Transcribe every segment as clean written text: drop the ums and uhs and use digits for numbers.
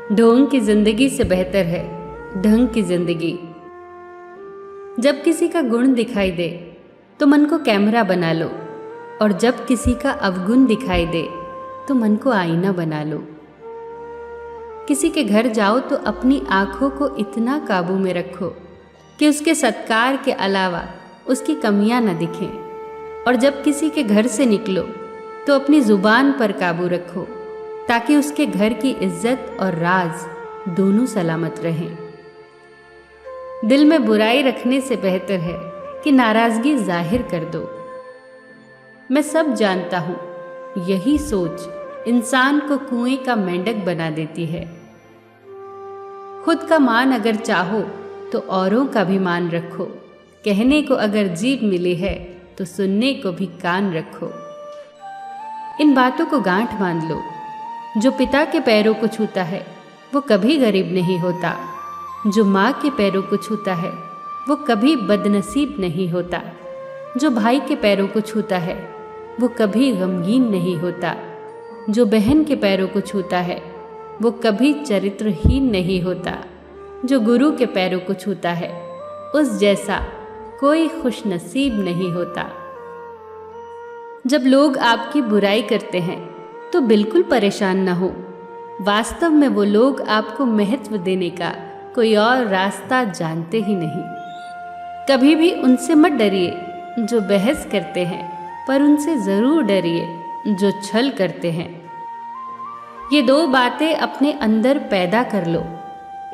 ढोंग की जिंदगी से बेहतर है ढंग की जिंदगी। जब किसी का गुण दिखाई दे तो मन को कैमरा बना लो, और जब किसी का अवगुण दिखाई दे तो मन को आईना बना लो। किसी के घर जाओ तो अपनी आंखों को इतना काबू में रखो कि उसके सत्कार के अलावा उसकी कमियां न दिखें, और जब किसी के घर से निकलो तो अपनी जुबान पर काबू रखो ताकि उसके घर की इज्जत और राज दोनों सलामत रहें। दिल में बुराई रखने से बेहतर है कि नाराजगी जाहिर कर दो। मैं सब जानता हूँ, यही सोच इंसान को कुएं का मेंढक बना देती है। खुद का मान अगर चाहो तो औरों का भी मान रखो। कहने को अगर जीभ मिली है तो सुनने को भी कान रखो। इन बातों को गांठ बांध लो। जो पिता के पैरों को छूता है वो कभी गरीब नहीं होता। जो माँ के पैरों को छूता है वो कभी बदनसीब नहीं होता। जो भाई के पैरों को छूता है वो कभी गमगीन नहीं होता। जो बहन के पैरों को छूता है वो कभी चरित्रहीन नहीं होता। जो गुरु के पैरों को छूता है उस जैसा कोई खुशनसीब नहीं होता। जब लोग आपकी बुराई करते हैं तो बिल्कुल परेशान न हो। वास्तव में वो लोग आपको महत्व देने का कोई और रास्ता जानते ही नहीं। कभी भी उनसे मत डरिए जो बहस करते हैं, पर उनसे ज़रूर डरिए जो छल करते हैं। ये दो बातें अपने अंदर पैदा कर लो,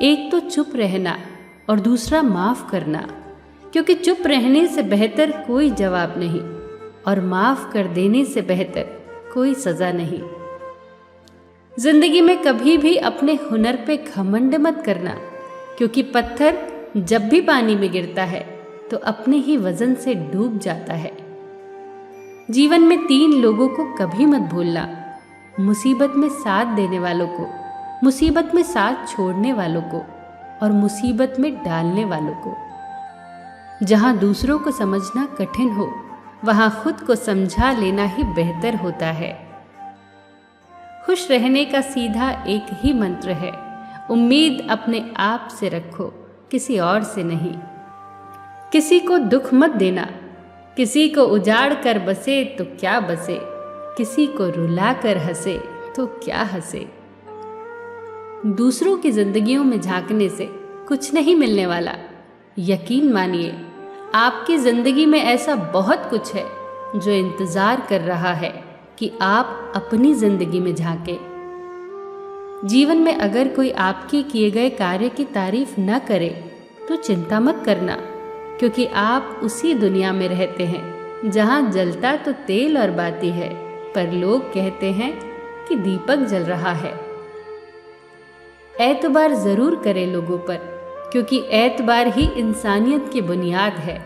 एक तो चुप रहना और दूसरा माफ़ करना, क्योंकि चुप रहने से बेहतर कोई जवाब नहीं और माफ़ कर देने से बेहतर कोई सज़ा नहीं। जिंदगी में कभी भी अपने हुनर पे घमंड मत करना, क्योंकि पत्थर जब भी पानी में गिरता है तो अपने ही वजन से डूब जाता है। जीवन में 3 लोगों को कभी मत भूलना, मुसीबत में साथ देने वालों को, मुसीबत में साथ छोड़ने वालों को और मुसीबत में डालने वालों को। जहाँ दूसरों को समझना कठिन हो वहाँ खुद को समझा लेना ही बेहतर होता है। खुश रहने का सीधा एक ही मंत्र है, उम्मीद अपने आप से रखो, किसी और से नहीं। किसी को दुख मत देना, किसी को उजाड़ कर बसे तो क्या बसे, किसी को रुला कर हंसे तो क्या हंसे। दूसरों की जिंदगियों में झांकने से कुछ नहीं मिलने वाला। यकीन मानिए, आपकी जिंदगी में ऐसा बहुत कुछ है जो इंतजार कर रहा है कि आप अपनी जिंदगी में झांकें। जीवन में अगर कोई आपके किए गए कार्य की तारीफ न करे तो चिंता मत करना, क्योंकि आप उसी दुनिया में रहते हैं जहां जलता तो तेल और बाती है, पर लोग कहते हैं कि दीपक जल रहा है। एतबार जरूर करें लोगों पर, क्योंकि एतबार ही इंसानियत की बुनियाद है,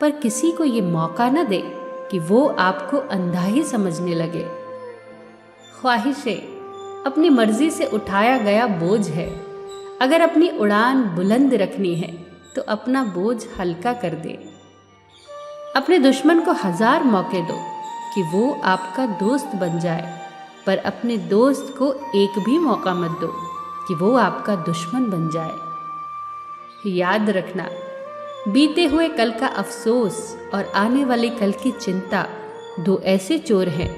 पर किसी को ये मौका न दे कि वो आपको अंधा ही समझने लगे। ख्वाहिशें अपनी मर्जी से उठाया गया बोझ है। अगर अपनी उड़ान बुलंद रखनी है तो अपना बोझ हल्का कर दे। अपने दुश्मन को 1000 मौके दो कि वो आपका दोस्त बन जाए, पर अपने दोस्त को एक भी मौका मत दो कि वो आपका दुश्मन बन जाए। याद रखना, बीते हुए कल का अफसोस और आने वाले कल की चिंता 2 ऐसे चोर हैं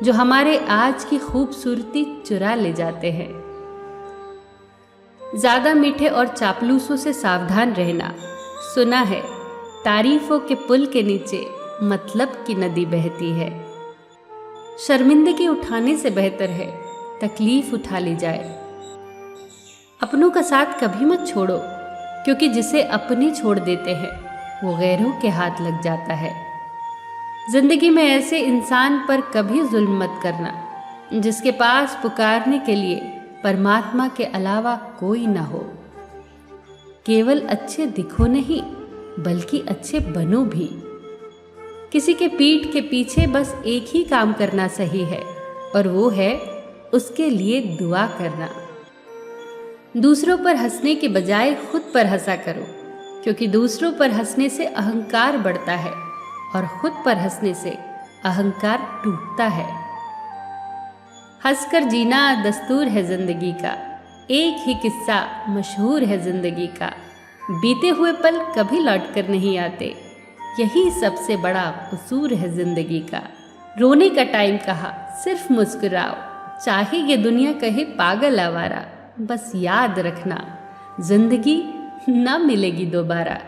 जो हमारे आज की खूबसूरती चुरा ले जाते हैं। ज़्यादा मीठे और चापलूसों से सावधान रहना। सुना है तारीफों के पुल के नीचे मतलब की नदी बहती है। शर्मिंदगी उठाने से बेहतर है तकलीफ उठा ली जाए। अपनों का साथ कभी मत छोड़ो, क्योंकि जिसे अपने छोड़ देते हैं वो गैरों के हाथ लग जाता है। जिंदगी में ऐसे इंसान पर कभी जुल्म मत करना जिसके पास पुकारने के लिए परमात्मा के अलावा कोई ना हो। केवल अच्छे दिखो नहीं, बल्कि अच्छे बनो भी। किसी के पीठ के पीछे बस एक ही काम करना सही है, और वो है उसके लिए दुआ करना। दूसरों पर हंसने के बजाय खुद पर हंसा करो, क्योंकि दूसरों पर हंसने से अहंकार बढ़ता है और खुद पर हंसने से अहंकार टूटता है। हंसकर जीना दस्तूर है जिंदगी का, एक ही किस्सा मशहूर है जिंदगी का, बीते हुए पल कभी लौट कर नहीं आते, यही सबसे बड़ा कसूर है जिंदगी का। रोने का टाइम कहा, सिर्फ मुस्कुराओ, चाहे ये दुनिया कहे पागल आवारा, बस याद रखना जिंदगी ना मिलेगी दोबारा।